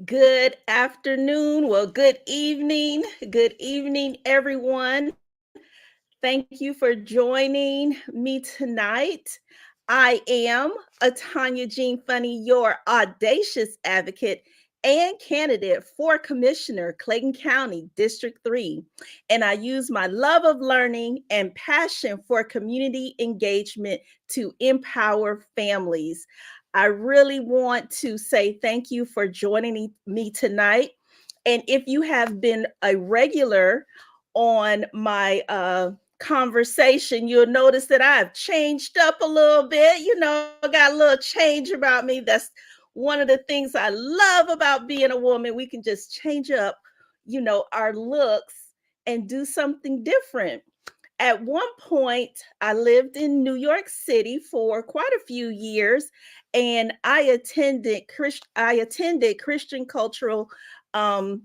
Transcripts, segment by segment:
Good afternoon. Well, good evening. Good evening, everyone. Thank you for joining me tonight. I am Atanya Jean Funny, your audacious advocate and candidate for Commissioner, Clayton County, District 3. And I use my love of learning and passion for community engagement to empower families. I really want to say thank you for joining me tonight. And if you have been a regular on my conversation, you'll notice that I've changed up a little bit. Got a little change about me. That's one of the things I love about being a woman. We can just change up, our looks and do something different. At one point, I lived in New York City for quite a few years, and I attended um,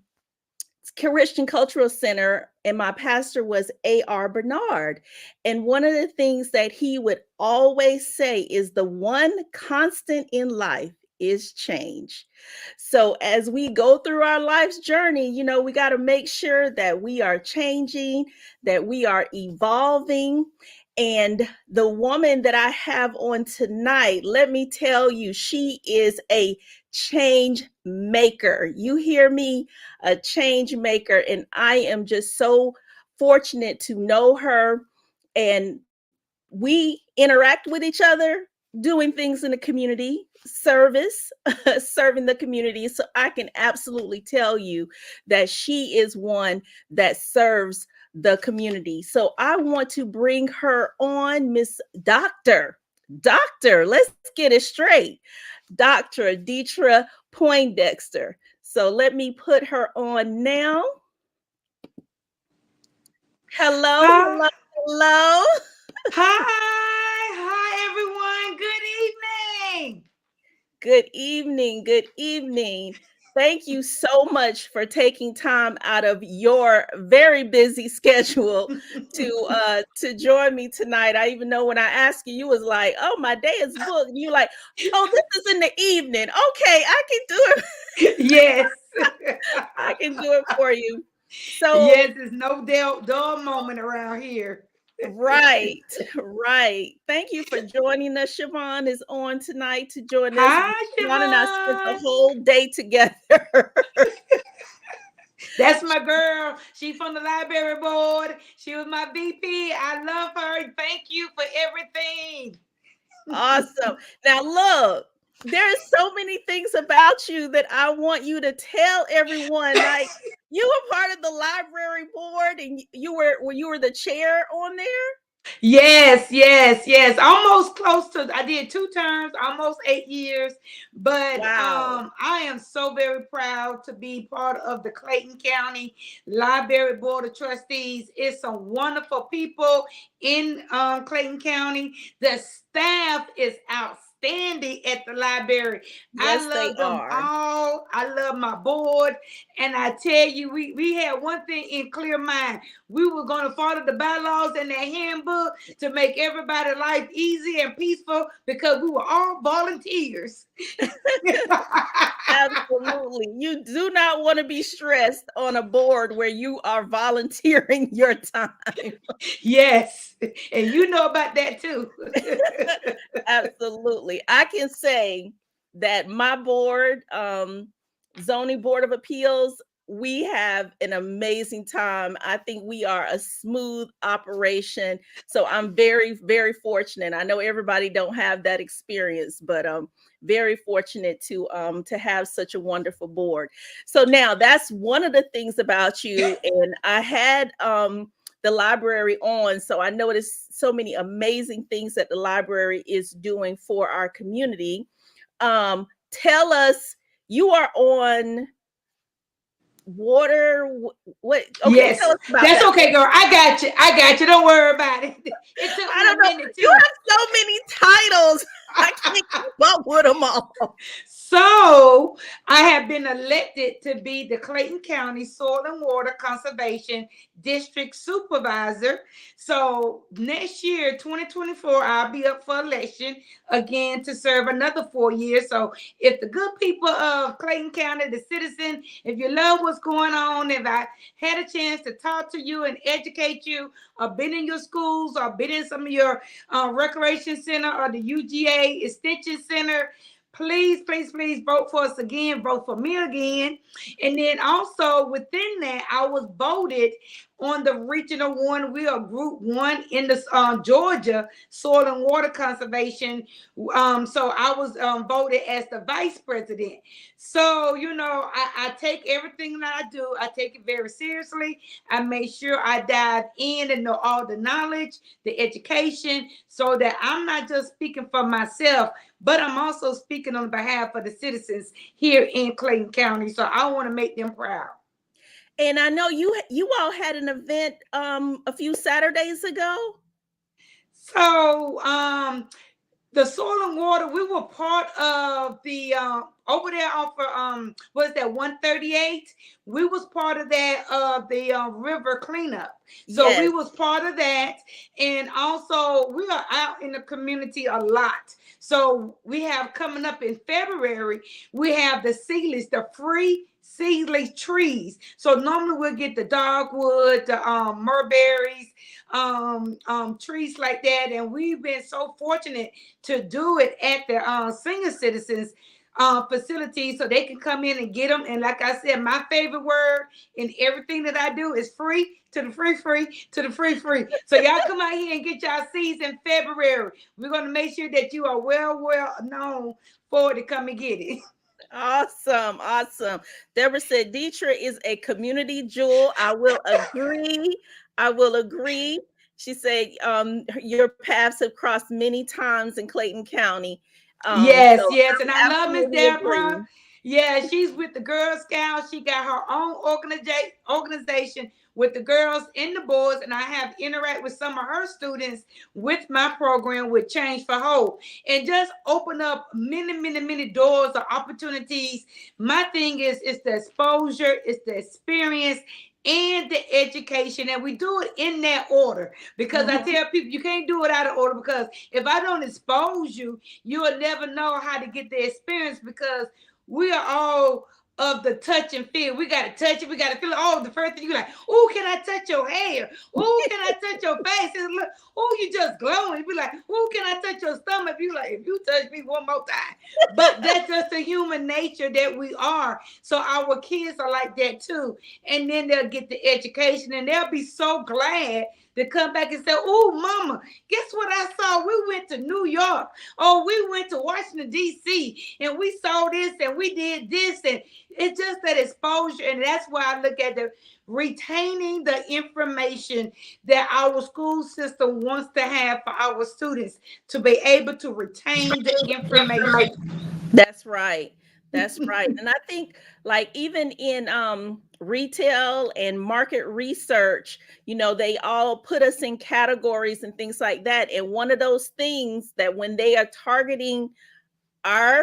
Christian Cultural Center, and my pastor was A.R. Bernard. And one of the things that he would always say is the one constant in life is change. So as we go through our life's journey, we got to make sure that we are changing, that we are evolving. And the woman that I have on tonight, let me tell you, she is a change maker. You hear me? A change maker. And I am just so fortunate to know her. And we interact with each other, doing things in the community, service, serving the community. So I can absolutely tell you that she is one that serves the community. So I want to bring her on, Miss Doctor, let's get it straight. Dr. Deetra Poindexter. So let me put her on now. Hello, Hi, hello, hello. hi, everyone. Good evening. Good evening. Good evening. Thank you so much for taking time out of your very busy schedule to join me tonight. I even know when I asked you, you was like, "Oh, my day is booked." And you like, "Oh, this is in the evening. Okay, I can do it. Yes, I can do it for you." So yes, there's no dull moment around here. right, right. Thank you for joining us. Siobhan is on tonight to join us. Hi, Siobhan and I spent the Siobhan. whole day together. That's my girl. She from the library board. She was my VP. I love her. Thank you for everything. Awesome. Now, look, there is so many things about you that I want you to tell everyone. Like, you were part of the library board, and you were the chair on there. Yes. Almost close to. I did 2 terms, almost 8 years. But Wow. I am so very proud to be part of the Clayton County Library Board of Trustees. It's some wonderful people in Clayton County. The staff is outstanding at the library. I Yes, they love them are. all. I love my board. And I tell you, we had one thing in clear mind. We were going to follow the bylaws in their handbook to make everybody's life easy and peaceful because we were all volunteers. Absolutely. You do not want to be stressed on a board where you are volunteering your time. Yes. And you know about that too. Absolutely. I can say that my board, zoning board of appeals, we have an amazing time. I think we are a smooth operation. So I'm very, very fortunate. I know everybody don't have that experience, but very fortunate to have such a wonderful board. So now that's one of the things about you. And I had the library on. So I noticed so many amazing things that the library is doing for our community. Tell us, you are on water. What? Okay, tell Yes. us about That's that. okay, girl. I got you. I got you. Don't worry about it. It took I me a don't know. minute You too. have so many titles. I can't keep up with them all. So I have been elected to be the Clayton County Soil and Water Conservation District Supervisor. So next year, 2024, I'll be up for election again to serve another 4 years. So if the good people of Clayton County, the citizens, if you love what's going on, if I had a chance to talk to you and educate you, or been in your schools, or been in some of your recreation center or the UGA Extension Center, please, please, please vote for us again. Vote for me again. And then also within that, I was voted on the regional one. We are group one in the Georgia Soil and Water Conservation. So I was voted as the vice president. So, I take everything that I do, I take it very seriously. I make sure I dive in and know all the knowledge, the education, so that I'm not just speaking for myself, but I'm also speaking on behalf of the citizens here in Clayton County. So I want to make them proud. And I know you all had an event a few Saturdays ago. So the soil and water, we were part of the over there off of what is that, 138? We was part of that the river cleanup. So Yes. we was part of that. And also we are out in the community a lot. So we have coming up in February, we have the seedless, the free seedless trees. So normally we'll get the dogwood, the mulberries, trees like that. And we've been so fortunate to do it at the senior citizens facility, so they can come in and get them. And like I said, my favorite word in everything that I do is free to the free, free to the free, free. So y'all come out here and get y'all seeds in February. We're going to make sure that you are well known for it to come and get it. Awesome. Awesome. Deborah said Deetra is a community jewel. I will agree. I will agree. She said your paths have crossed many times in Clayton County. Yes, So yes. And I I love Miss absolutely Deborah. agree. Yeah, she's with the Girl Scouts. She got her own organization with the girls and the boys. And I have interact with some of her students with my program with Change for Hope. And just open up many, many, many doors of opportunities. My thing is it's the exposure, it's the experience, and the education. And we do it in that order. Because I tell people you can't do it out of order, because if I don't expose you, you'll never know how to get the experience, because we are all of the touch and feel. We got to touch it. We got to feel it. Oh, the first thing you're like, oh, can I touch your hair? Oh, can I touch your face? And look, oh, you just glowing. You be like, oh, can I touch your stomach? You like, if you touch me one more time. But that's just the human nature that we are. So our kids are like that too. And then they'll get the education and they'll be so glad to come back and say, oh, mama, guess what I saw? We went to New York. Oh, we went to Washington, D.C., and we saw this and we did this. And it's just that exposure. And that's why I look at the retaining the information that our school system wants to have for our students, to be able to retain the information. That's right. That's right. And I think like even in retail and market research, they all put us in categories and things like that. And one of those things that when they are targeting our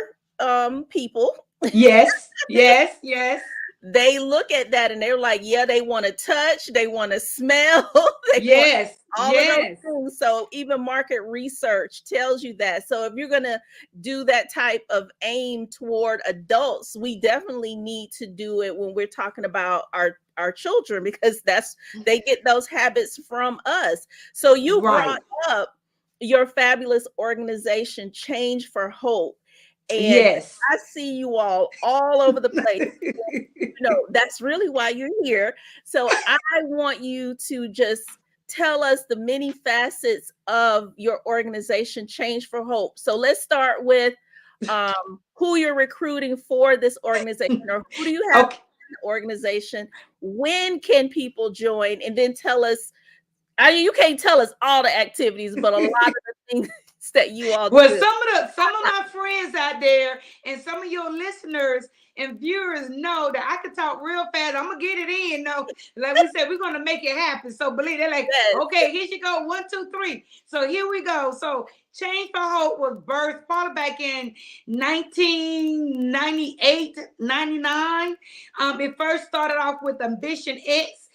people, Yes, yes, yes. they look at that and they're like, yeah, they want to touch, they want to smell, they want Yes, all of those yes. things. So even market research tells you that. So if you're going to do that type of aim toward adults, we definitely need to do it when we're talking about our children, because they get those habits from us. So you Right. brought up your fabulous organization, Change for Hope. And Yes. I see you all over the place. That's really why you're here. So I want you to just tell us the many facets of your organization, Change for Hope. So let's start with who you're recruiting for this organization, or who do you have Okay. in the organization? When can people join? And then tell us, you can't tell us all the activities, but a lot of the things. set you all Well, good. some of my friends out there and some of your listeners and viewers know that I can talk real fast. I'm gonna get it in. No, like we said, we're gonna make it happen. So believe they're like, Yes, okay, here you go. 1, 2, 3. So here we go. So Change for Hope was birthed probably back in 1998, 99. It first started off with Ambition X.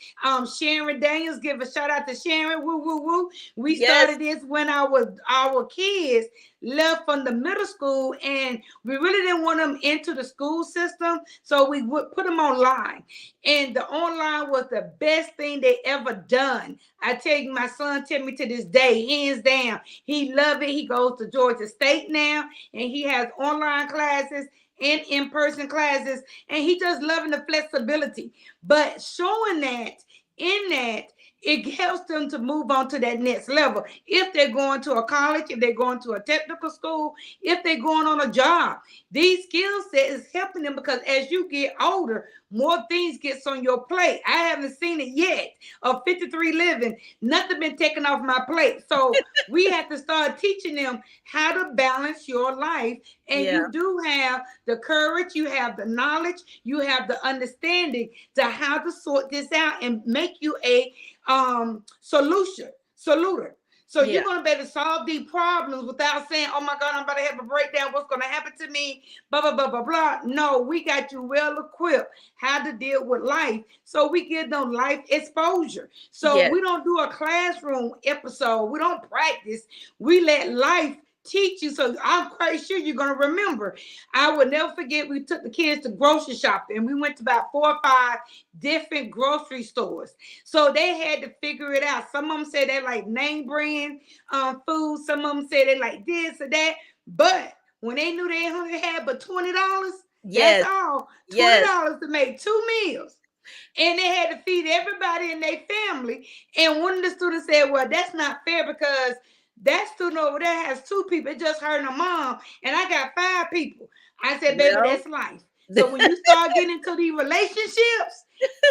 Sharon Daniels, give a shout out to Sharon. Woo, woo, woo. We yes, started this when our kids left from the middle school, and we really didn't want them into the school system, so we would put them online. And the online was the best thing they ever done. I tell you, my son tell me to this day, hands down, he love it. He goes to Georgia State now, and he has online classes and in-person classes, and he just loving the flexibility. But showing that in that it helps them to move on to that next level. If they're going to a college, if they're going to a technical school, if they're going on a job, these skill sets is helping them because as you get older, more things gets on your plate. I haven't seen it yet. Of 53 living, nothing been taken off my plate. So we have to start teaching them how to balance your life. And yeah, you do have the courage, you have the knowledge, you have the understanding to how to sort this out and make you a soluter. So yeah, you're gonna be able to solve these problems without saying, "Oh my God, I'm about to have a breakdown. What's gonna happen to me?" Blah blah blah blah blah. No, we got you well equipped how to deal with life. So we give them life exposure. So yes, we don't do a classroom episode. We don't practice. We let life teach you. So I'm quite sure you're gonna remember. I will never forget. We took the kids to grocery shopping, and we went to about 4 or 5 different grocery stores. So they had to figure it out. Some of them said they like name brand food. Some of them said they like this or that. But when they knew they only had but $20, that's yes, all. twenty yes, dollars to make 2 meals. And they had to feed everybody in their family. And one of the students said, "Well, that's not fair because that student over there has 2 people. It just her and her mom, and I got 5 people." I said, "Baby, well, that's life." So when you start getting into these relationships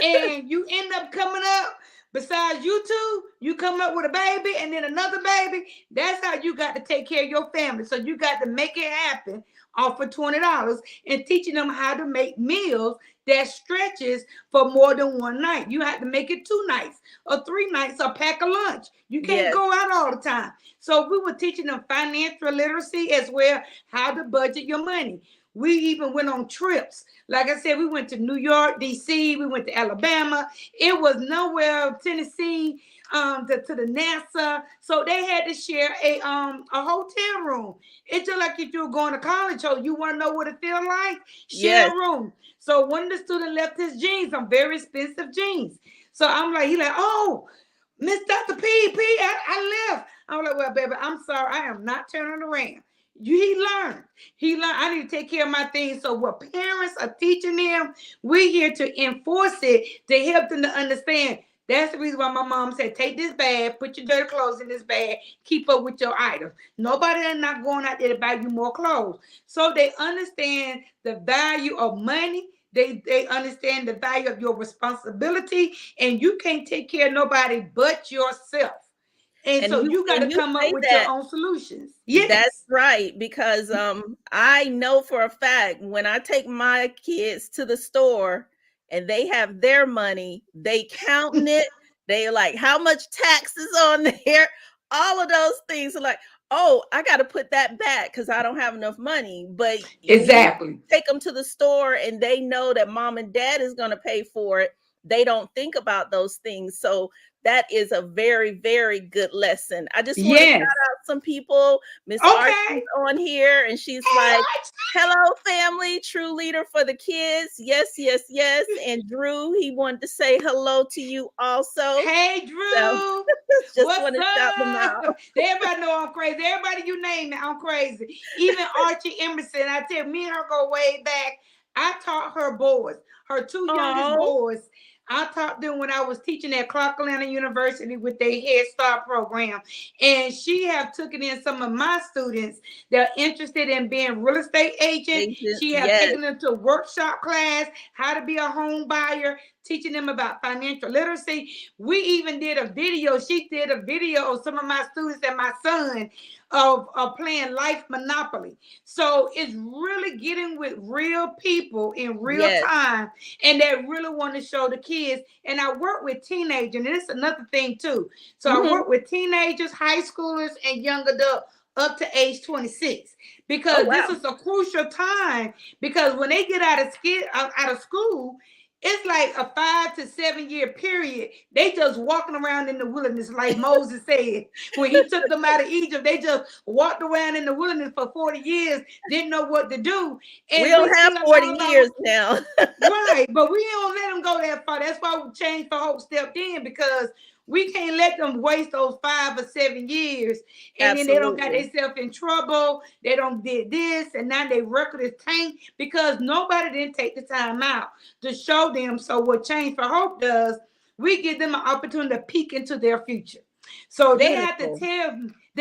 and you end up coming up, besides you two, you come up with a baby and then another baby, that's how you got to take care of your family. So you got to make it happen off for $20 and teaching them how to make meals that stretches for more than one night. You have to make it 2 nights or 3 nights or pack a lunch. You can't yes, go out all the time. So we were teaching them financial literacy as well, how to budget your money. We even went on trips. Like I said, we went to New York, DC. We went to Alabama. It was nowhere, Tennessee, to the NASA. So they had to share a hotel room. It's just like if you were going to college, so you want to know what it feels like, share yes, a room. So one of the students left his jeans, some very expensive jeans. So I'm like, he like, "Oh, Miss Dr. I left." I'm like, "Well, baby, I'm sorry. I am not turning around." He learned. He learned. I need to take care of my things. So what parents are teaching them, we're here to enforce it to help them to understand. That's the reason why my mom said, "Take this bag, put your dirty clothes in this bag, keep up with your items." Nobody is not going out there to buy you more clothes. So they understand the value of money. They understand the value of your responsibility, and you can't take care of nobody but yourself. And so you got and to you come up say with your that. own solutions. That's Yes. right, because I know for a fact when I take my kids to the store and they have their money, they counting it. They like how much taxes on there, all of those things are like, oh, I got to put that back because I don't have enough money. But when you Exactly. take them to the store and they know that mom and dad is going to pay for it, they don't think about those things. So that is a very, very good lesson. I just want to shout Yes. out some people. Miss Archie's Okay. on here, and she's Hey, like, Archie. "Hello, family, true leader for the kids." Yes, yes, yes. And Drew, he wanted to say hello to you also. Hey, So Drew. just What's want to shout them up? out. Everybody know I'm crazy. Everybody you name it, I'm crazy. Even Archie Emerson, I tell you, me and her go way back. I taught her boys, her 2 youngest Oh, boys. I taught them when I was teaching at Clark Atlanta University with their Head Start program. And she have taken in some of my students that are interested in being real estate agent. agents, She have yes, taken them to workshop class, how to be a home buyer. teaching them about financial literacy. We even did a video. She did a video of some of my students and my son of playing Life Monopoly. So it's really getting with real people in real Yes. time, and that really want to show the kids. And I work with teenagers, and it's another thing too. So I Mm-hmm. work with teenagers, high schoolers, and young adults up to age 26, Oh, because this wow. is a crucial time, because when they get out of school, it's like a 5 to 7 year period. They just walking around in the wilderness, like Moses said. When he took them out of Egypt, they just walked around in the wilderness for 40 years, didn't know what to do. We And don't we have see a 40 lot of our years now. right, but we don't let them go that far. That's why we Change for Hope stepped in, because we can't let them waste those 5 or 7 years, and then they don't got Absolutely. themselves in trouble. They don't did this, and now their record is tanked because nobody didn't take the time out to show them. So what Change for Hope does, we give them an opportunity to peek into their future. So Beautiful. they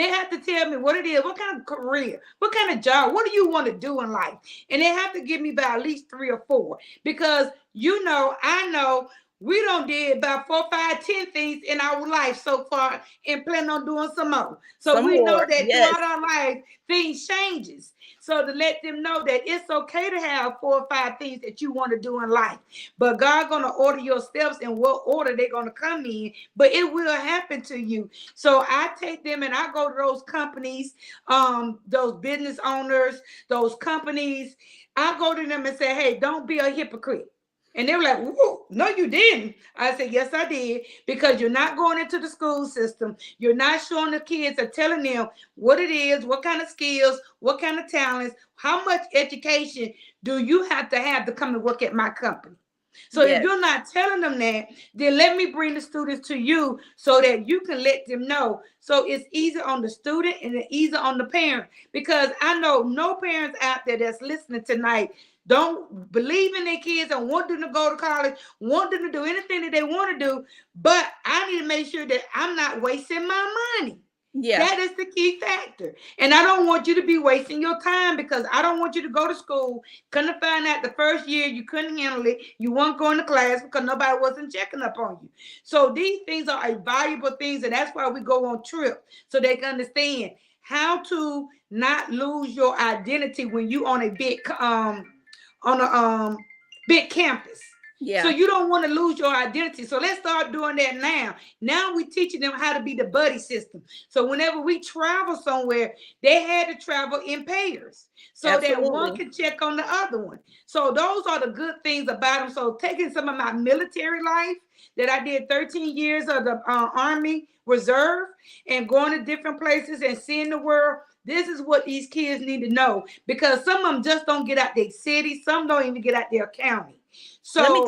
have to tell me what it is, what kind of career, what kind of job, what do you want to do in life? And they have to give me about at least 3 or 4, because I know we don't did about 4, 5, 10 things in our life so far, and plan on doing some more. So Some we know more. that Yes. throughout our life, things changes. So to let them know that it's okay to have 4 or 5 things that you want to do in life, but God gonna order your steps in what order they're gonna come in. But it will happen to you. So I take them and I go to those companies, those business owners, those companies. I go to them and say, "Hey, don't be a hypocrite." And they were like, "Whoa, no, you didn't." I said, "Yes, I did, because you're not going into the school system. You're not showing the kids or telling them what it is, what kind of skills, what kind of talents, how much education do you have to come and work at my company." So if Yes. you're not telling them that, then let me bring the students to you so that you can let them know. So it's easy on the student and it's easy on the parent, because I know no parents out there that's listening tonight don't believe in their kids and want them to go to college, want them to do anything that they want to do. But I need to make sure that I'm not wasting my money. Yeah. That is the key factor. And I don't want you to be wasting your time, because I don't want you to go to school, couldn't find out the first year you couldn't handle it. You weren't going to class because nobody wasn't checking up on you. So these things are valuable things, and that's why we go on trips, so they can understand how to not lose your identity when you on a big campus. So Yeah. you don't want to lose your identity. So let's start doing that now. Now we're teaching them how to be the buddy system. So whenever we travel somewhere, they had to travel in pairs so that one Absolutely. can check on the other one. So those are the good things about them. So taking some of my military life that I did 13 years of the Army Reserve, and going to different places and seeing the world. This is what these kids need to know, because some of them just don't get out their city. Some don't even get out their county. So Let me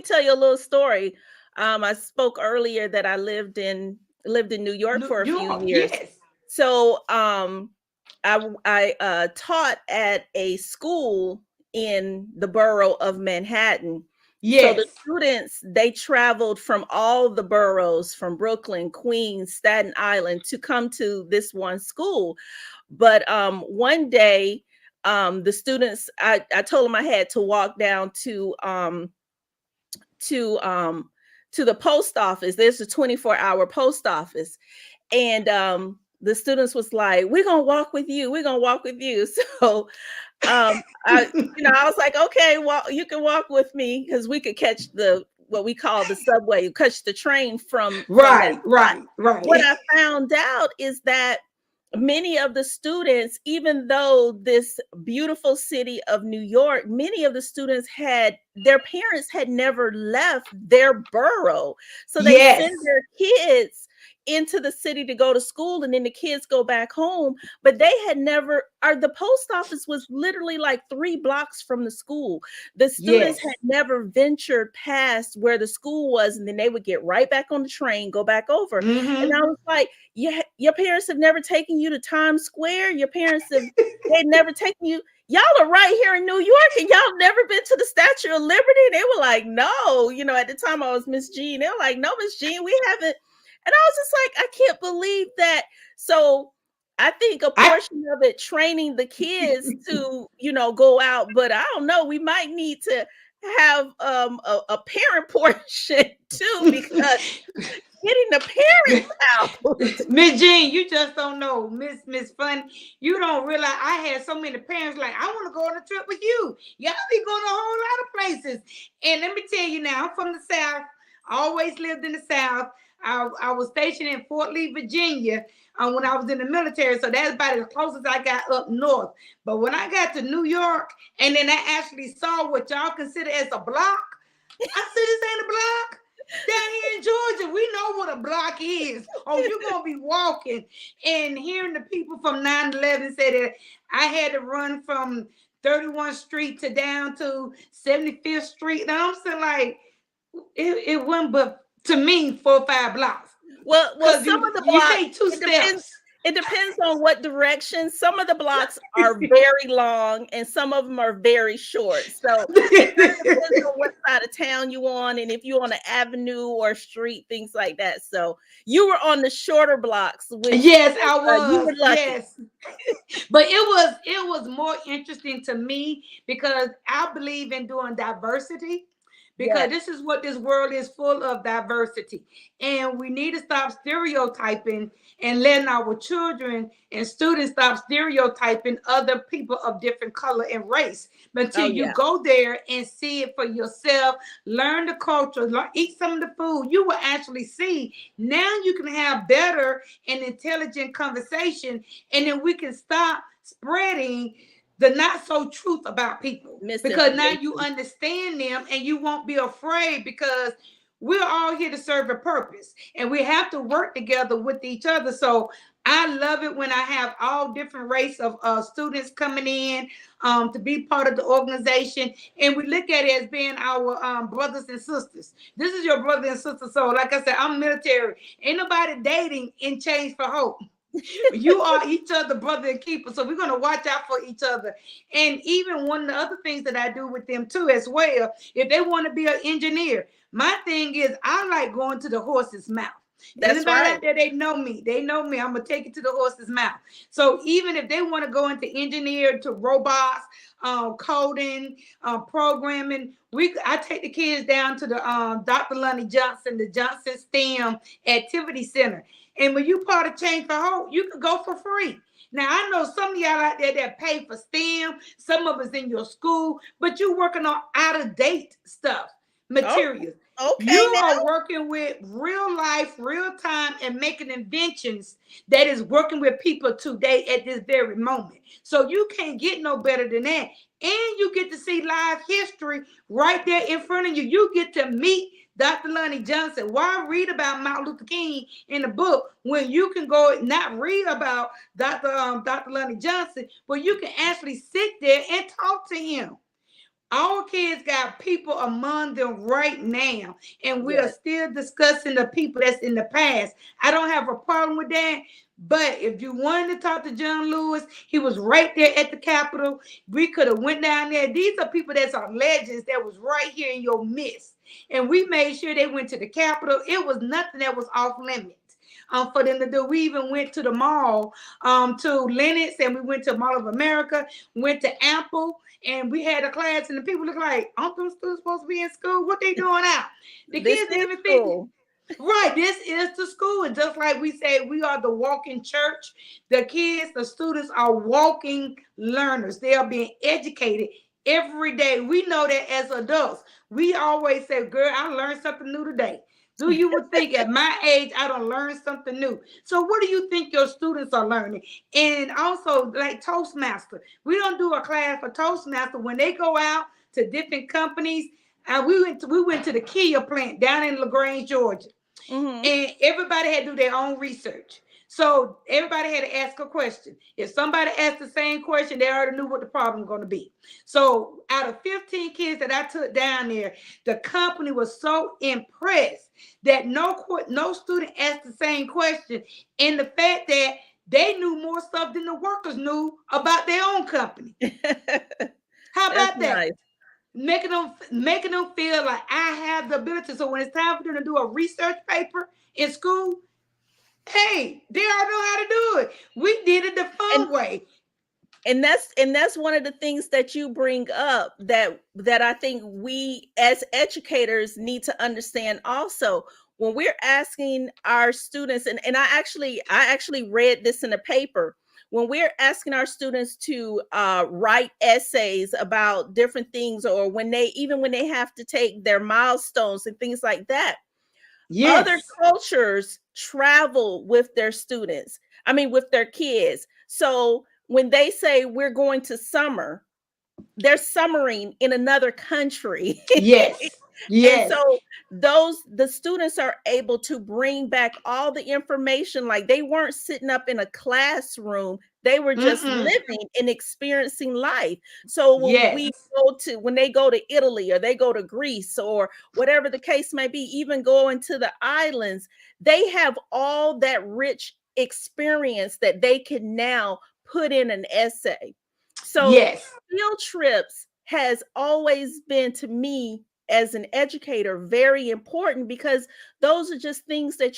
tell you a little story. I spoke earlier that I lived in New York New for a few York, years. yes, So I taught at a school in the borough of Manhattan. So the yes, students, they traveled from all the boroughs, from Brooklyn, Queens, Staten Island, to come to this one school. But one day, the students, I told them I had to walk down to um to the post office. There's a 24-hour post office. And the students was like, "We're gonna walk with you, we're gonna walk with you." So I I was like, "Okay, well, you can walk with me," because we could catch the what we call the subway, catch the train from that right, spot. right, What right. I found out is that many of the students, even though this beautiful city of New York, many of the students had their parents had never left their borough. So they Yes, send their kids into the city to go to school, and then the kids go back home. But they had never, or the post office was literally like 3 blocks from the school. The students had yes. never ventured past where the school was, and then they would get right back on the train, go back over. And I Mm-hmm. was like, yeah, your parents have never taken you to Times Square. Your parents have they've never taken you. Y'all are right here in New York, and y'all never been to the Statue of Liberty. They were like, no, at the time I was Miss Jean. They were like, no, Miss Jean, we haven't. And I was just like, I can't believe that. So I think a I portion of it training the kids to, go out, but I don't know. We might need to. have a parent portion too, because getting the parents out. Miss Jean, you just don't know. Miss Fun, you don't realize I had so many parents like, I want to go on a trip with you. Y'all be going to a whole lot of places. And let me tell you now, I'm from the South. I always lived in the South. I was stationed in Fort Lee, Virginia, when I was in the military. So that's about as close as I got up north. But when I got to New York, and then I actually saw what y'all consider as a block, I said, this ain't a block. Down here in Georgia, we know what a block is. Oh, you're going to be walking. And hearing the people from 9/11 say that I had to run from 31st Street to down to 75th Street. And I'm saying, like, it wasn't but, to me, 4 or 5 blocks. Well, Because some of the you blocks, take 2 steps. it depends on what direction. Some of the blocks are very long and some of them are very short. So it kind of depends on what side of town you on, and if you're on an avenue or street, things like that. So you were on the shorter blocks, which Yes, I you was. were lucky. Yes. But it was more interesting to me because I believe in doing diversity, because this is what this world is full of, diversity. And we need to stop stereotyping and letting our children and students stop stereotyping other people of different color and race. But until you go there and see it for yourself, learn the culture, eat some of the food, you will actually see. Now you can have better and intelligent conversation, and then we can stop spreading the not so truth about people, because now you understand them and you won't be afraid, because we're all here to serve a purpose and we have to work together with each other. So I love it when I have all different race of students coming in to be part of the organization, and we look at it as being our brothers and sisters. This is your brother and sister. So like I said, I'm military. Ain't nobody dating in Change for Hope. You are each other brother and keeper, so we're going to watch out for each other. And even one of the other things that I do with them too as well, if they want to be an engineer, my thing is I like going to the horse's mouth. That's anybody right out there, they know me, I'm gonna take it to the horse's mouth. So even if they want to go into engineer, to robots, coding, programming, I take the kids down to the Dr. Lonnie Johnson, the Johnson STEM Activity Center. And when you part of Change for Hope, you can go for free. Now, I know some of y'all out there that pay for STEM, some of us in your school, but you're working on out-of-date stuff, materials. Okay, you are working with real life, real time, and making inventions that is working with people today at this very moment. So you can't get no better than that. And you get to see live history right there in front of you. You get to meet Dr. Lonnie Johnson. Why read about Martin Luther King in the book when you can go not read about Dr. Lonnie Johnson, but you can actually sit there and talk to him? Our kids got people among them right now, and we are still discussing the people that's in the past. I don't have a problem with that. But if you wanted to talk to John Lewis, he was right there at the Capitol. We could have went down there. These are people that are legends that was right here in your midst. And we made sure they went to the Capitol. It was nothing that was off limits for them to do. We even went to the mall, to Lenox, and we went to Mall of America, went to Ample, and we had a class, and the people look like, aren't those students supposed to be in school? What they doing out? The kids didn't even think. Right, this is the school. And just like we say, we are the walking church. The kids, the students are walking learners. They are being educated every day. We know that as adults. We always say, girl, I learned something new today. Do you would think at my age, I don't learn something new. So what do you think your students are learning? And also like Toastmaster. We don't do a class for Toastmaster. When they go out to different companies, we went to the Kia plant down in LaGrange, Georgia. Mm-hmm. And everybody had to do their own research. So everybody had to ask a question. If somebody asked the same question, they already knew what the problem was going to be. So out of 15 kids that I took down there, the company was so impressed that no student asked the same question. And the fact that they knew more stuff than the workers knew about their own company. How about that? Nice. Making them feel like I have the ability. So when it's time for them to do a research paper in school, hey, they all know how to do it. We did it the fun way. and that's one of the things that you bring up, that I think we as educators need to understand also. When we're asking our students, and I actually read this in a paper, when we're asking our students to write essays about different things, or when they have to take their milestones and things like that, other Yes. cultures travel with their students, I mean with their kids. So when they say we're going to summer, they're summering in another country. Yes. And Yes. so the students are able to bring back all the information, like they weren't sitting up in a classroom, they were just Mm-mm. living and experiencing life. So Yes. when they go to Italy, or they go to Greece, or whatever the case may be, even going to the islands, they have all that rich experience that they can now put in an essay. So Yes. field trips has always been, to me as an educator, very important, because those are just things that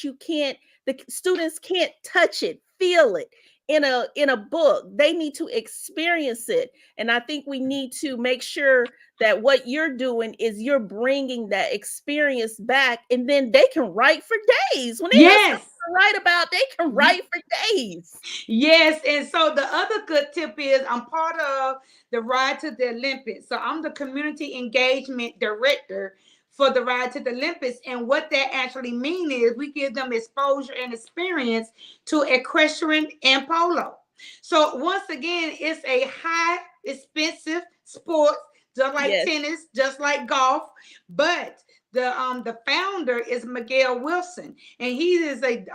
the students can't touch it, feel it in a book. They need to experience it. And I think we need to make sure that what you're doing is you're bringing that experience back, and then they can write for days. When they have something Yes. to write about, they can write for days. Yes, and so the other good tip is I'm part of the Ride to the Olympics. So I'm the community engagement director for the Ride to the Olympics. And what that actually means is we give them exposure and experience to equestrian and polo. So once again, it's a high expensive sport, just like Yes. tennis, just like golf. But the founder is Miguel Wilson, and he is a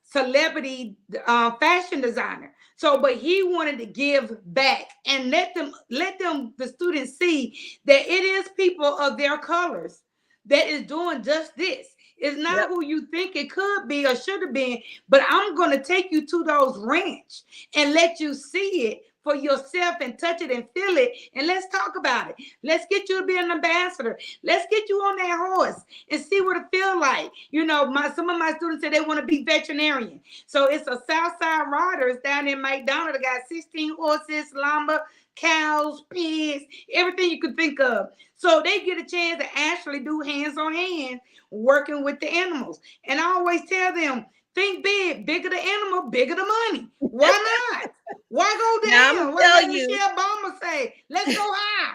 celebrity fashion designer. So, but he wanted to give back and let them the students see that it is people of their colors that is doing just this. It's not Yep. who you think it could be or should have been, but I'm going to take you to those ranch and let you see it for yourself and touch it and feel it. And let's talk about it. Let's get you to be an ambassador. Let's get you on that horse and see what it feels like. You know, some of my students say they want to be veterinarian. So it's a Southside Riders down in McDonald. They got 16 horses, llama, cows, pigs, everything you could think of. So they get a chance to actually do hands on hand working with the animals. And I always tell them, think big, bigger the animal, bigger the money. Why not? Why go Now I'm gonna down? What tell like you, Michelle Obama say? Let's go high.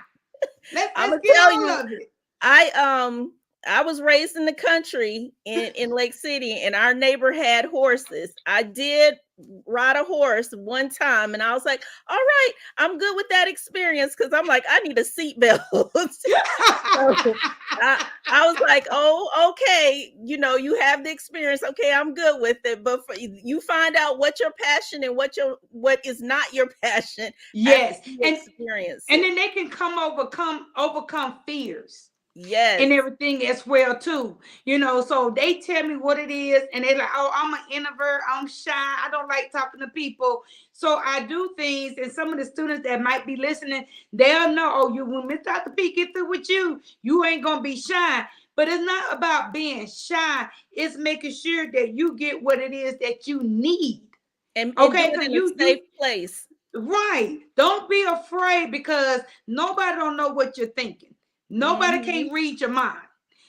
Let's I'm let's gonna get tell all you, of it. I was raised in the country in Lake City, and our neighbor had horses. I did ride a horse one time, and I was like, all right, I'm good with that experience, because I'm like, I need a seatbelt. So I was like, oh, okay, you have the experience. Okay, I'm good with it. But you find out what your passion and what is not your passion after Yes, you and experience and it. then they can overcome fears Yes. and everything as well too. So they tell me what it is, and they're like, oh, I'm an introvert, I'm shy, I don't like talking to people. So I do things, and some of the students that might be listening, they'll know, oh, you when Miss Dr. P get through with you ain't gonna be shy. But it's not about being shy, it's making sure that you get what it is that you need. And do Okay, it because in a you safe place. right. Don't be afraid, because nobody don't know what you're thinking. Nobody Mhm. can read your mind.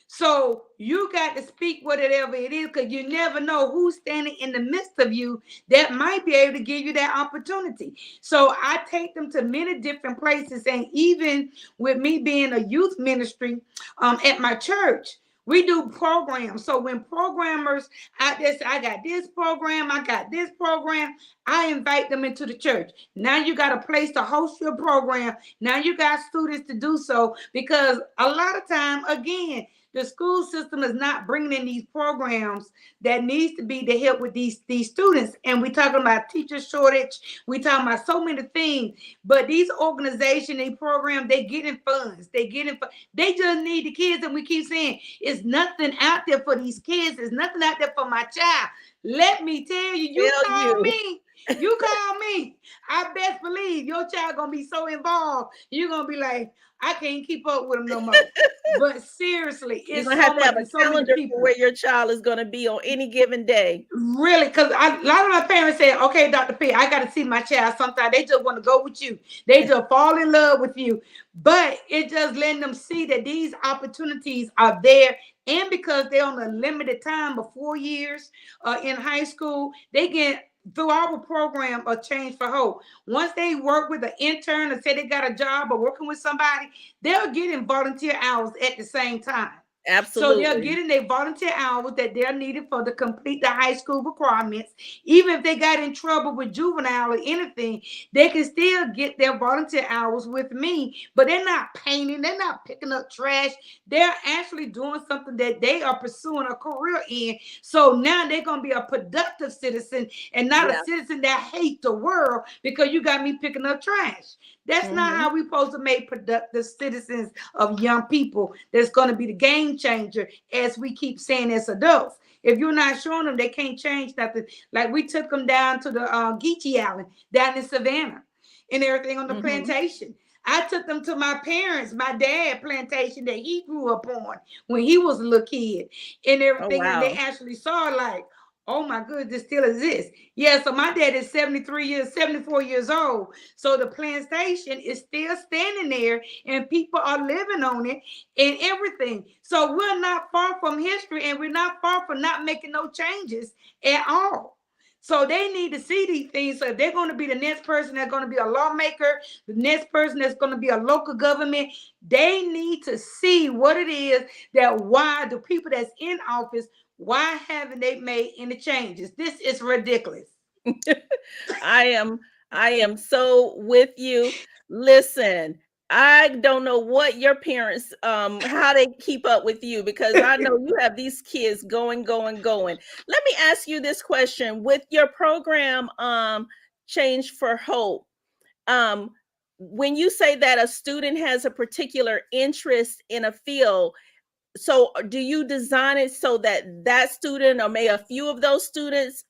So you got to speak whatever it is, because you never know who's standing in the midst of you that might be able to give you that opportunity. So I take them to many different places, and even with me being a youth ministry at my church, we do programs. So when programmers out there say, I got this program, I got this program, I invite them into the church. Now you got a place to host your program. Now you got students to do so, because a lot of time, again, the school system is not bringing in these programs that needs to be to help with these students. And we talking about teacher shortage. We talking about so many things. But these organizations, these programs, they getting funds. They just need the kids. And we keep saying, it's nothing out there for these kids. There's nothing out there for my child. Let me tell you, you Tell call you. me. You call me. I best believe your child gonna be so involved. You're gonna be like, I can't keep up with them no more. But seriously, You're it's gonna have so to much have and a so many calendar for people. where your child is gonna be on any given day. Really, because a lot of my parents said, okay, Dr. P, I got to see my child. Sometimes they just want to go with you. They just fall in love with you. But it just letting them see that these opportunities are there. And because they're on a limited time of 4 years in high school, they get through our program of Change for Hope. Once they work with an intern or say they got a job or working with somebody, they're getting volunteer hours at the same time. So they're Absolutely. getting their volunteer hours that they're needed for to complete the high school requirements. Even if they got in trouble with juvenile or anything, they can still get their volunteer hours with me. But they're not painting, they're not picking up trash. They're actually doing something that they are pursuing a career in. So now they're gonna be a productive citizen and not a Yeah. citizen that hate the world because you got me picking up trash. That's not Hmm. how we supposed to make productive citizens of young people. That's going to be the game changer, as we keep saying as adults. If you're not showing them, they can't change nothing. Like we took them down to the Geechee Island down in Savannah and everything on the Hmm. plantation. I took them to my parents, my dad plantation that he grew up on when he was a little kid and Oh everything. And they wow. actually saw like, oh my goodness, this still exists. Yeah, so my dad is 73 years, 74 years old. So the plantation is still standing there and people are living on it and everything. So we're not far from history and we're not far from not making no changes at all. So they need to see these things. So if they're going to be the next person that's going to be a lawmaker, the next person that's going to be a local government, they need to see what it is that why the people that's in office, why haven't they made any changes? This is ridiculous. I am I am so with you. Listen, I don't know what your parents how they keep up with you because I know you have these kids going going going. Let me ask you this question with your program Change for Hope. Um when you say that a student has a particular interest in a field, so do you design it so that that student or may a few of those students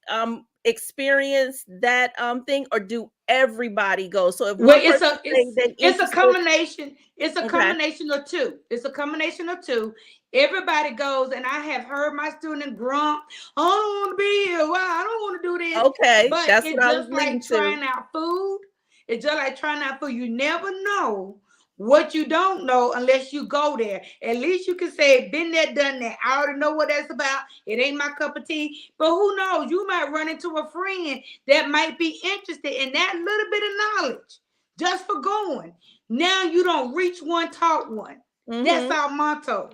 experience that thing, or do everybody go? So if Well, one person say they it's a interested. combination. It's a Okay. combination of two. It's a combination of two. Everybody goes, and I have heard my student grump. I don't want to be here. Well, I don't want to do this. Okay, But that's what it's I was just leading like to. trying out food. It's just like trying out food. You never know what you don't know unless you go there. At least you can say, been there, done that. I already know what that's about. It ain't my cup of tea. But who knows? You might run into a friend that might be interested in that little bit of knowledge just for going. Now you don't reach one, taught one. That's Mm-hmm. our motto.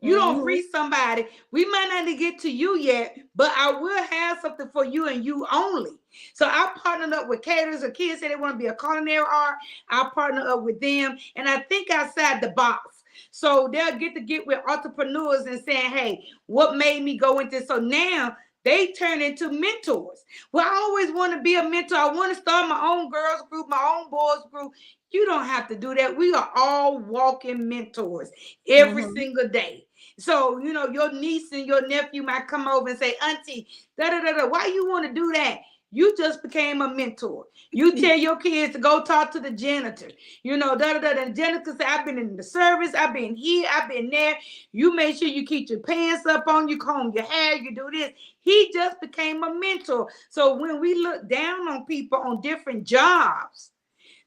You don't Mm-hmm. reach somebody. We might not get to you yet, but I will have something for you and you only. So I partnered up with caterers or kids say they want to be a culinary art. I partner up with them and I think outside the box. So they'll get with entrepreneurs and saying, hey, what made me go into this? So now they turn into mentors. Well, I always want to be a mentor. I want to start my own girls group, my own boys group. You don't have to do that. We are all walking mentors every Mm-hmm. single day. So, your niece and your nephew might come over and say, Auntie, da da da da, why you want to do that? You just became a mentor. You tell your kids to go talk to the janitor. Da da da. And the janitor say, I've been in the service, I've been here, I've been there. You make sure you keep your pants up on, you comb your hair, you do this. He just became a mentor. So when we look down on people on different jobs,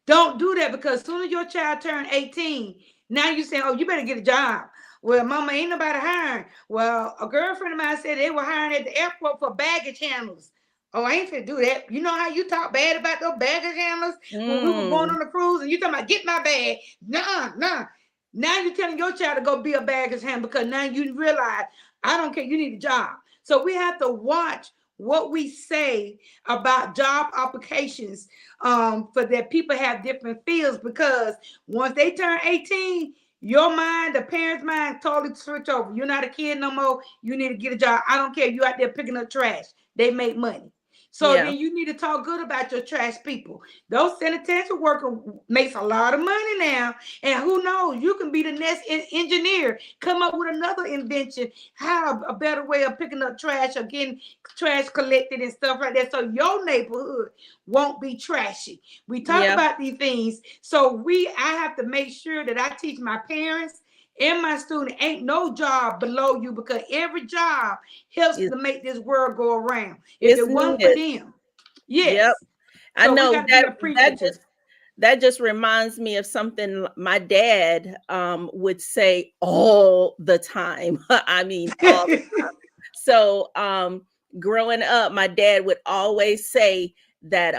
don't do that because as soon as your child turn 18, now you saying, oh, you better get a job. Well, mama, ain't nobody hiring. Well, a girlfriend of mine said they were hiring at the airport for baggage handlers. Oh, I ain't finna do that. You know how you talk bad about those baggage handlers when we were going Mm. on the cruise and you talking about get my bag. Nah, nah. Now you're telling your child to go be a baggage handler because now you realize I don't care. You need a job. So we have to watch what we say about job applications for that people have different fields because once they turn 18, your mind, the parents' mind, totally switch over. You're not a kid no more. You need to get a job. I don't care. You out there picking up trash. They make money. So Yeah. then you need to talk good about your trash people. Those sanitation workers makes a lot of money now. And who knows, you can be the let's engineer, come up with another invention, how a better way of picking up trash or getting trash collected and stuff like that. So your neighborhood won't be trashy. We talk Yeah. about these things. So I have to make sure that I teach my parents and my student ain't no job below you, because every job helps It's, to make this world go around. If it's it wasn't for needed. them, Yep. yes. I So we know got to be that appreciative. that just reminds me of something my dad would say all the time. I mean, all the so growing up, my dad would always say that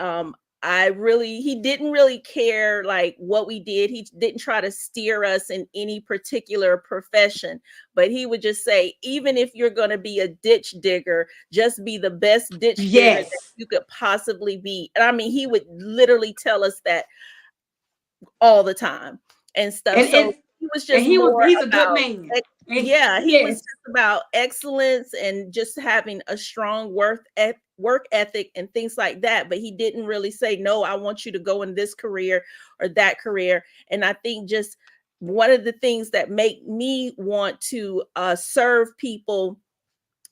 he didn't really care like what we did. He didn't try to steer us in any particular profession, but he would just say, even if you're going to be a ditch digger, just be the best ditch digger that Yes. you could possibly be. And I mean, he would literally tell us that all the time and stuff. And So it he was and just more he's a good about man. And yeah, he was yes. just about excellence and just having a strong work ethic and things like that. But he didn't really say, no, I want you to go in this career or that career. And I think just one of the things that make me want to serve people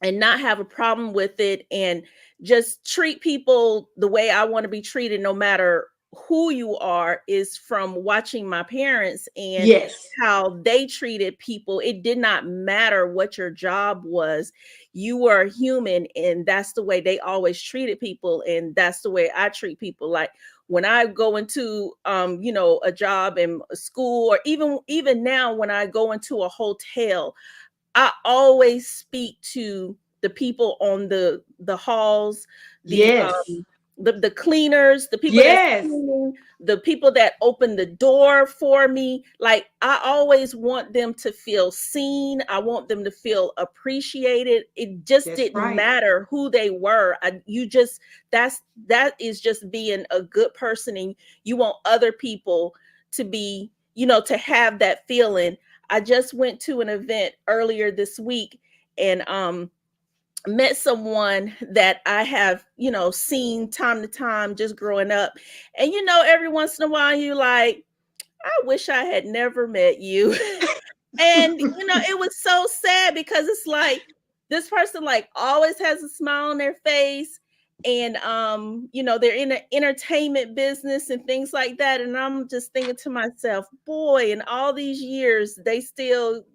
and not have a problem with it and just treat people the way I want to be treated, no matter who you are, is from watching my parents and Yes. how they treated people. It did not matter what your job was. You were human, and that's the way they always treated people. And that's the way I treat people. Like when I go into a job in a school, or even now when I go into a hotel, I always speak to the people on the halls, the Yes. the cleaners, the people that's Yes. cleaning, the people that open the door for me. Like I always want them to feel seen. I want them to feel appreciated. It just That's didn't right. matter who they were. That is just being a good person, and you want other people to be, to have that feeling. I just went to an event earlier this week and met someone that I have, seen time to time just growing up. And every once in a while you like, I wish I had never met you. And it was so sad because it's like this person like always has a smile on their face, and they're in the entertainment business and things like that, and I'm just thinking to myself, boy, in all these years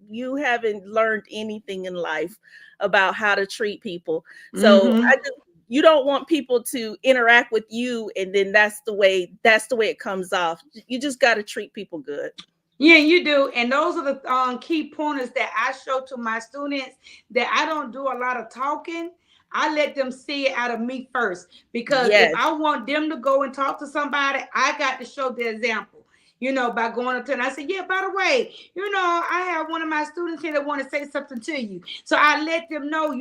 you haven't learned anything in life about how to treat people. So Mm-hmm. you don't want people to interact with you and then that's the way it comes off. You just got to treat people good. Yeah, you do. And those are the key pointers that I show to my students, that I don't do a lot of talking. I let them see it out of me first. Because if Yes. I want them to go and talk to somebody, I got to show the example. By going up to, and I said, yeah, by the way, I have one of my students here that want to say something to you. So I let them know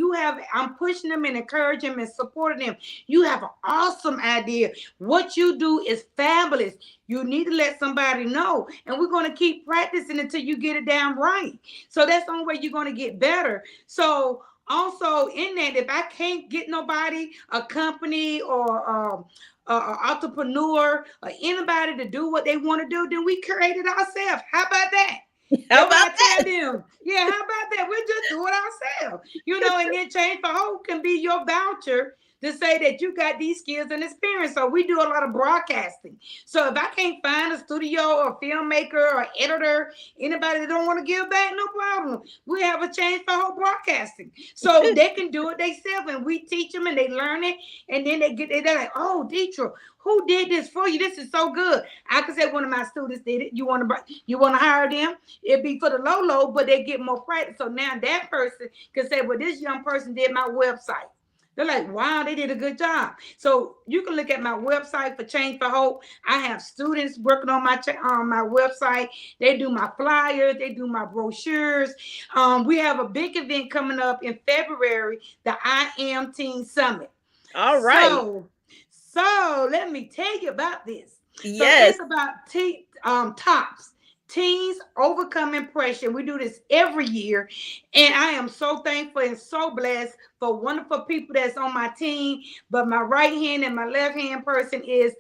I'm pushing them and encouraging them and supporting them. You have an awesome idea. What you do is fabulous. You need to let somebody know. And we're going to keep practicing until you get it down right. So that's the only way you're going to get better. So also in that, if I can't get nobody, a company or entrepreneur or anybody to do what they want to do, then we create it ourselves. How about that? How That's about what I that? tell them. Yeah, how about that? We just do it ourselves. And then Change for Hope can be your voucher to say that you got these skills and experience. So we do a lot of broadcasting. So if I can't find a studio or filmmaker or editor, anybody that don't want to give back, no problem. We have a Change for Hope broadcasting. So they can do it themselves, and we teach them and they learn it. And then they're like, oh, Deetra, who did this for you? This is so good. I could say one of my students did it. You want to hire them? It'd be for the low, but they get more practice. So now that person can say, well, this young person did my website. They're like, wow, they did a good job. So you can look at my website for Change for Hope. I have students working on my website. They do my flyers. They do my brochures. We have a big event coming up in February, the I Am Teen Summit. All right. So let me tell you about this. So Yes. it's about tops. Teens Overcoming Pressure. We do this every year. And I am so thankful and so blessed for wonderful people that's on my team. But my right hand and my left hand person is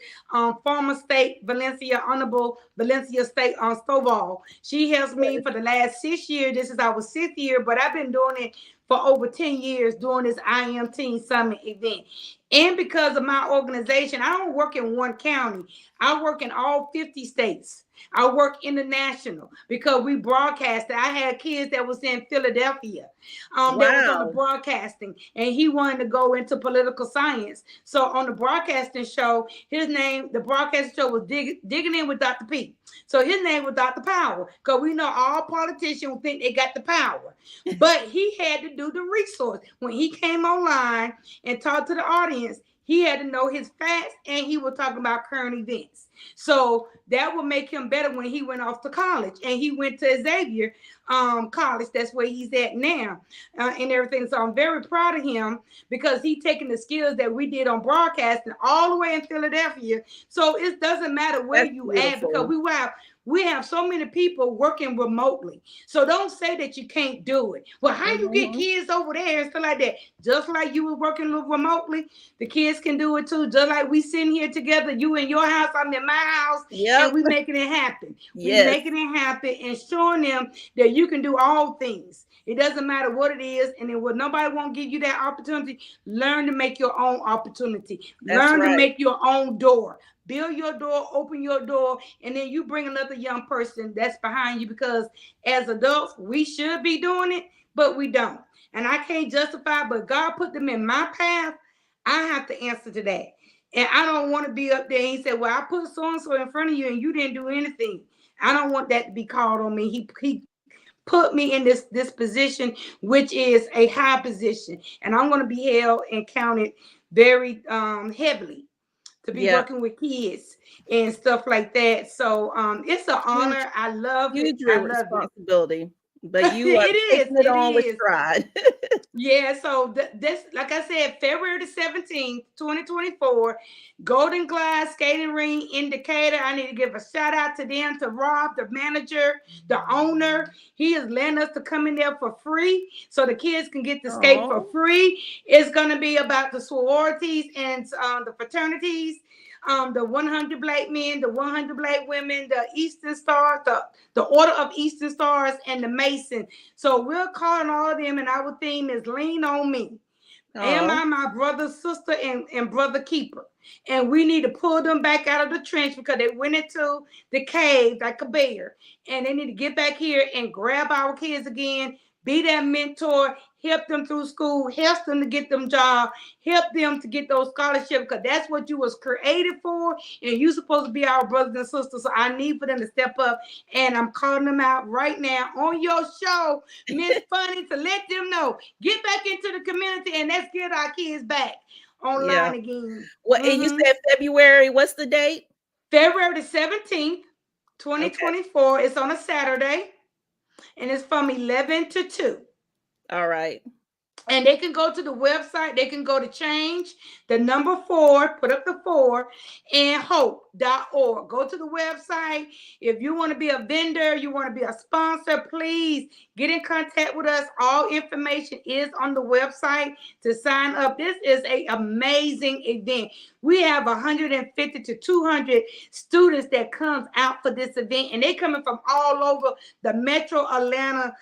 former state Valencia, Honorable Valencia State on Stovall. She helps me for the last 6 years. This is our 6th year, but I've been doing it for over 10 years doing this I Am Teen Summit event. And because of my organization, I don't work in one county. I work in all 50 states. I work international because we broadcast. I had kids that was in Philadelphia, that was on the Wow. broadcasting, and he wanted to go into political science. So on the broadcasting show, his name, the broadcasting show was digging in with Dr. P. So his name was Dr. Power, because we know all politicians think they got the power, but he had to do the resource when he came online and talked to the audience. He had to know his facts, and he was talking about current events. So that would make him better when he went off to college, and he went to Xavier College. That's where he's at now, and everything. So I'm very proud of him because he taking the skills that we did on broadcasting all the way in Philadelphia. So it doesn't matter where That's you at, because beautiful. we have so many people working remotely. So don't say that you can't do it. Well, how you get Mhm. kids over there and stuff like that? Just like you were working remotely, the kids can do it too. Just like we sitting here together, you in your house, I'm in my house, and Yep. we making it happen. We Yes, making it happen and showing them that you can do all things. It doesn't matter what it is, and then what nobody won't give you that opportunity. Learn to make your own opportunity. that's Learn to right. make your own door. Build your door, open your door, and then you bring another young person that's behind you, because as adults, we should be doing it, but we don't. And I can't justify, but God put them in my path. I have to answer to that. And I don't want to be up there and he said, well, I put so and so in front of you and you didn't do anything. I don't want that to be called on me. He put me in this position, which is a high position, and I'm going to be held and counted very heavily to be Yeah. working with kids and stuff like that. So it's an Huge, honor. I love it. huge I love it. responsibility, but you are It is. taking it It on with is. stride. Yeah, so this, like I said, February the 17th, 2024, Golden Glide Skating Ring in Decatur. I need to give a shout out to them, to Rob, the manager, the owner. He is letting us to come in there for free so the kids can get to skate for Oh, free. It's going to be about the sororities and the fraternities. The 100 black men, the 100 black women, the Eastern Stars, the Order of Eastern Stars, and the Mason. So we're calling all of them, and our theme is Lean on Me. Am oh, I my brother's sister and brother keeper? And we need to pull them back out of the trench because they went into the cave like a bear. And they need to get back here and grab our kids again, be that mentor, help them through school, help them to get them jobs, help them to get those scholarships, because that's what you was created for. And you supposed to be our brothers and sisters. So I need for them to step up. And I'm calling them out right now on your show, Miss Funny, to let them know. Get back into the community and let's get our kids back yeah. online again. What, and you said February, what's the date? February the 17th, Okay. 2024. It's on a Saturday, and it's from 11 to 2. All right. And they can go to the website. They can go to change the number 4, put up the 4, and hope.org. Go to the website. If you want to be a vendor, you want to be a sponsor, please get in contact with us. All information is on the website to sign up. This is an amazing event. We have 150 to 200 students that comes out for this event, and they coming from all over the metro Atlanta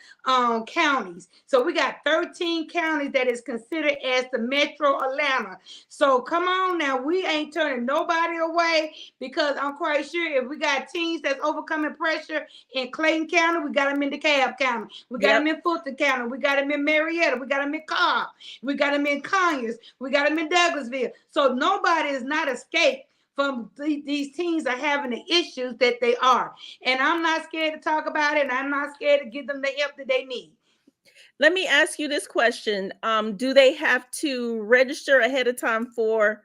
counties. So we got 13 counties that is considered as the metro Atlanta. So come on now, we ain't turning nobody away, because I'm quite sure if we got teams that's overcoming pressure in Clayton County, we got them in DeKalb County, we got them Yep. in Fulton County, we got them in Marietta, we got them in Cobb, we got them in Conyers, we got them in Douglasville. So nobody is not escaped from these teams are having the issues that they are. And I'm not scared to talk about it, and I'm not scared to give them the help that they need. Let me ask you this question. Do they have to register ahead of time for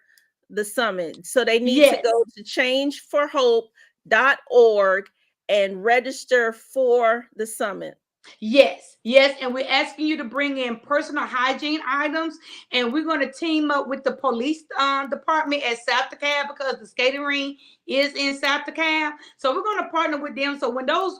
the summit? So they need to Yes. go to changeforhope.org and register for the summit. Yes, yes, and we're asking you to bring in personal hygiene items, and we're going to team up with the police department at South DeKalb because the skating rink is in South DeKalb. So we're going to partner with them. So when those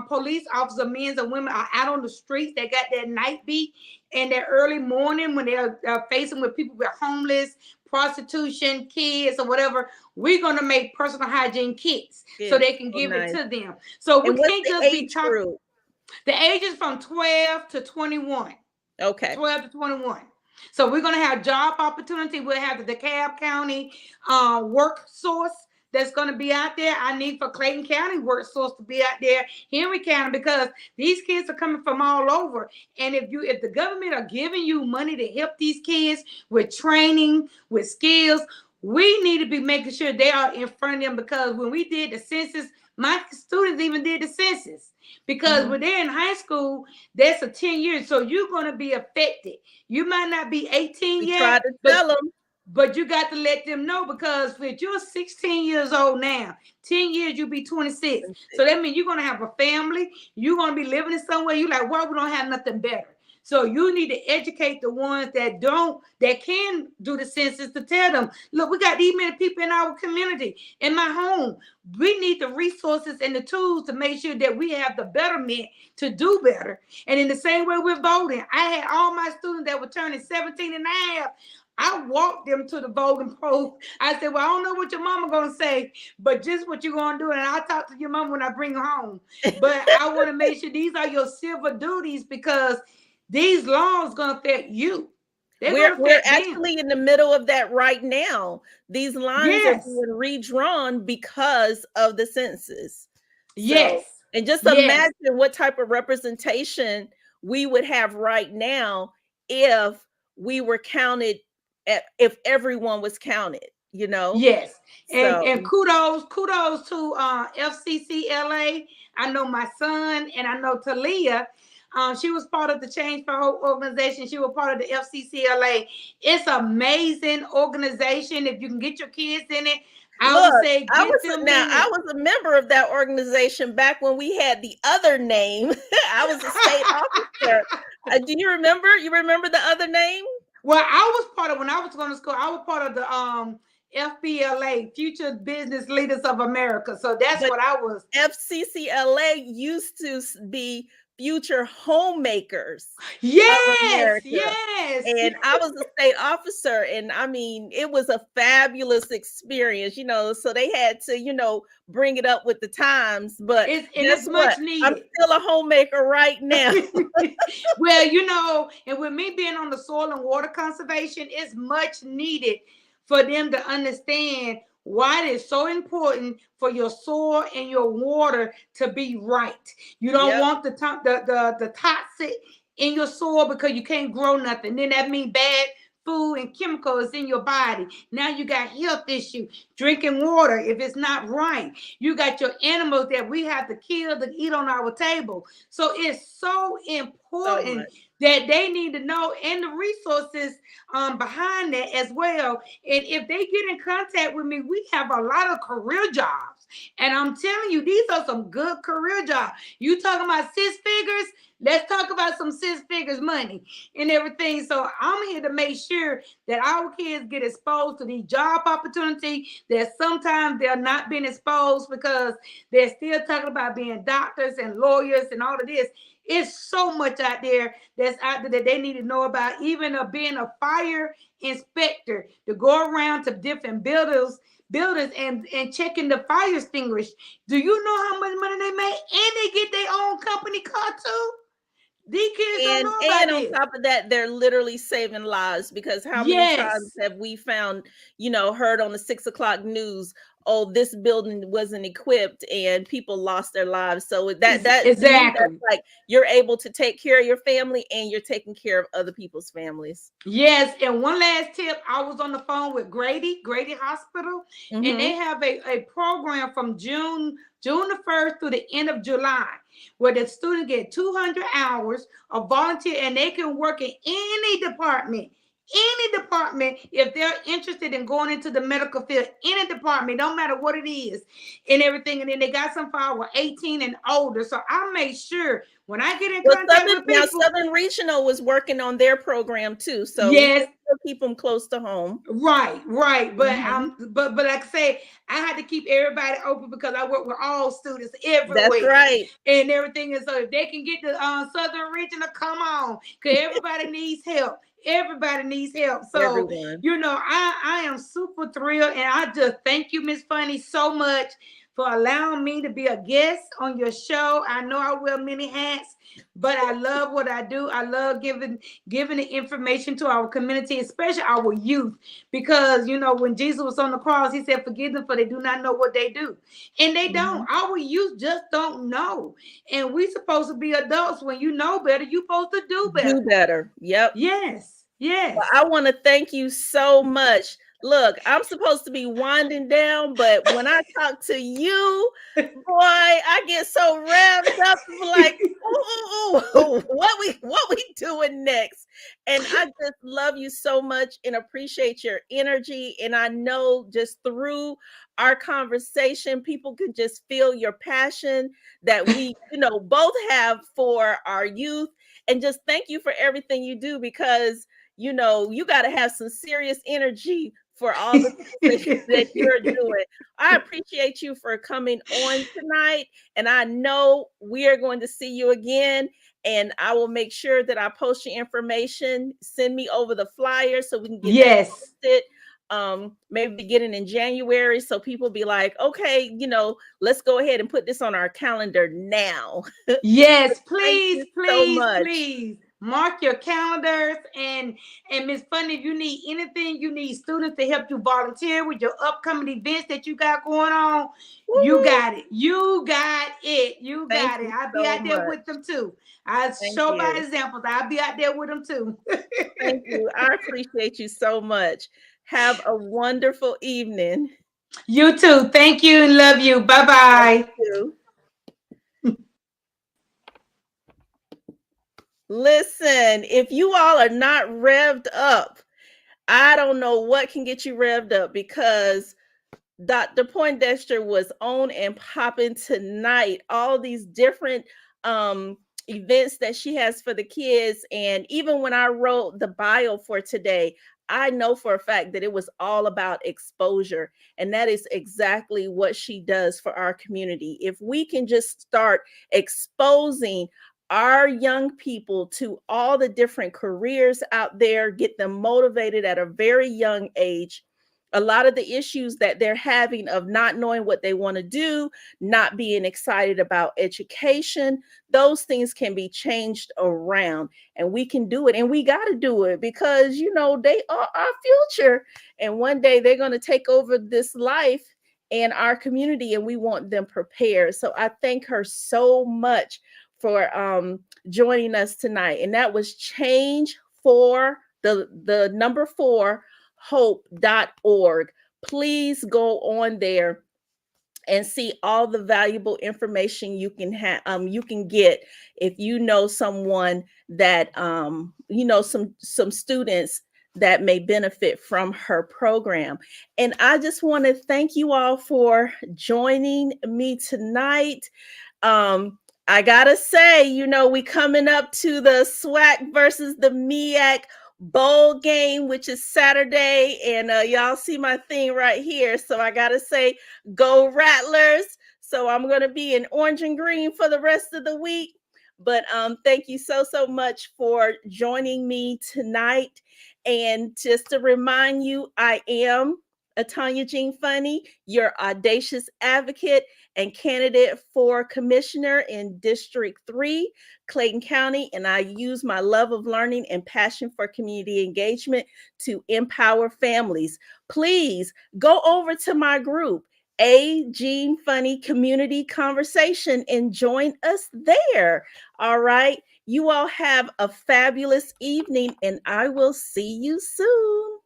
police officer, men and women, are out on the streets, they got that night beat and that early morning when they're facing with people with homeless, prostitution, kids, or whatever. We're going to make personal hygiene kits so It's they can so give it nice. to them. So we And what's can't the just be age talking. group? The age is from 12 to 21. Okay. 12 to 21. So we're going to have job opportunity. We'll have the DeKalb County work source that's going to be out there. I need for Clayton County work source to be out there, Henry County, because these kids are coming from all over. And if the government are giving you money to help these kids with training, with skills, we need to be making sure they are in front of them, because when we did the census, my students even did the census, because when they're in high school, that's a 10 years. So you're going to be affected. You might not be 18 We yet, try to tell them. but you got to let them know, because if you're 16 years old now, 10 years, you'll be 26. So that means you're going to have a family. You're going to be living in somewhere. You're like, well, we don't have nothing better. So you need to educate the ones that can do the census, to tell them, look, we got these many people in our community, in my home. We need the resources and the tools to make sure that we have the betterment to do better. And in the same way with voting, I had all my students that were turning 17 and a half. I walked them to the voting poll. I said, well, I don't know what your mama going to say, but just what you're going to do. And I'll talk to your mama when I bring her home. But I want to make sure these are your civil duties, because these laws going to affect you. We're actually in the middle of that right now. These lines are Yes. being redrawn because of the census. Yes. So, and just Yes. imagine what type of representation we would have right now if we were counted, if everyone was counted, you know? Yes. So, And kudos to FCCLA. I know my son, and I know Talia. She was part of the Change for Hope organization. She was part of the FCCLA. It's an amazing organization. If you can get your kids in it, I would say get them in it. I was a member of that organization back when we had the other name. I was a state officer. Do you remember? You remember the other name? Well, I was part of, when I was going to school, I was part of the FBLA, Future Business Leaders of America. So that's what I was. FCCLA used to be Future Homemakers. Yes, yes. And I was a state officer, and I mean, it was a fabulous experience, you know. So they had to, you know, bring it up with the times. But it's much needed. I'm still a homemaker right now. Well, you know, and with me being on the soil and water conservation, it's much needed for them to understand why it is so important for your soil and your water to be right. You don't want the toxic in your soil, because you can't grow nothing. Then that means bad food and chemicals in your body. Now you got health issues. Drinking water, if it's not right, you got your animals that we have to kill to eat on our table. So it's so important that they need to know, and the resources behind that as well. And if they get in contact with me, we have a lot of career jobs. And I'm telling you, these are some good career jobs. You talking about 6 figures? Let's talk about some 6 figures money and everything. So I'm here to make sure that our kids get exposed to these job opportunities that sometimes they're not being exposed, because they're still talking about being doctors and lawyers and all of this. It's so much out there that's out there that they need to know about, even being a fire inspector, to go around to different buildings and checking the fire extinguish. Do you know how much money they make? And they get their own company car too. These kids don't know about and on top of that, they're literally saving lives, because how many times have we found, you know, heard on the 6 o'clock news, oh, this building wasn't equipped and people lost their lives. So that exactly, that's like you're able to take care of your family and you're taking care of other people's families. Yes. And one last tip, I was on the phone with Grady Hospital, and they have a program from June the 1st through the end of July, where the student get 200 hours of volunteer, and they can work in any department any department, if they're interested in going into the medical field, any department, don't matter what it is, and everything. And then they got some for our 18 and older. So I make sure when I get in Well, contact with people, Southern Regional was working on their program too, so we can yes, still keep them close to home. right. But Mhm. but like I say, I had to keep everybody open because I work with all students That's everywhere right. and everything. And so if they can get the Southern Regional, come on, because everybody needs help. Everybody needs help. So Everyone. I am super thrilled, and I just thank you, Miss Funny, so much for allowing me to be a guest on your show. I know I wear many hats, but I love what I do. I love giving the information to our community, especially our youth, because when Jesus was on the cross, he said, "Forgive them, for they do not know what they do," and they don't. Mhm. Our youth just don't know, and we supposed to be adults. When you know better, you supposed to do Do better. better. Yep. Yes, Well, yes. I want to thank you so much. Look, I'm supposed to be winding down, but when I talk to you, boy, I get so revved up, like, ooh, ooh, ooh, what we doing next? And I just love you so much and appreciate your energy. And I know just through our conversation, people can just feel your passion that we, both have for our youth. And just thank you for everything you do, because you got to have some serious energy for all the things that you're doing. I appreciate you for coming on tonight. And I know we are going to see you again. And I will make sure that I post your information. Send me over the flyer so we can get that Yes, posted. Maybe beginning in January. So people be like, okay, let's go ahead and put this on our calendar now. yes. Thank Please, you so please, much. please mark your calendars. And Miss Funny, if you need anything, you need students to help you volunteer with your upcoming events that you got going on. You Woo! got it. You got it. You Thank got it. you I'll be so out there much. with them too. I Thank show by you. examples. I'll be out there with them too. Thank you. I appreciate you so much. Have a wonderful evening. You too. Thank you and love you. Bye Love bye. you. Listen, if you all are not revved up, I don't know what can get you revved up, because Dr. Poindexter was on and popping tonight. All these different um events that she has for the kids. And even when I wrote the bio for today, I know for a fact that it was all about exposure. And that is exactly what she does for our community. If we can just start exposing our young people to all the different careers out there, get them motivated at a very young age. A lot of the issues that they're having of not knowing what they want to do, not being excited about education, those things can be changed around, and we can do it. And we got to do it because, they are our future. And one day they're going to take over this life in our community, and we want them prepared. So I thank her so much for joining us tonight. And that was change for the number 4 hope.org. Please go on there and see all the valuable information you can you can get if you know someone that some students that may benefit from her program. And I just want to thank you all for joining me tonight. um I gotta say, we coming up to the SWAC versus the MEAC bowl game, which is Saturday, and y'all see my thing right here. So I gotta say, go Rattlers. So I'm gonna be in orange and green for the rest of the week. But thank you so much for joining me tonight. And just to remind you, I am Atanya Jean Funny, your audacious advocate and candidate for commissioner in District 3, Clayton County. And I use my love of learning and passion for community engagement to empower families. Please go over to my group, A Jean Funny Community Conversation, and join us there. All right. You all have a fabulous evening, and I will see you soon.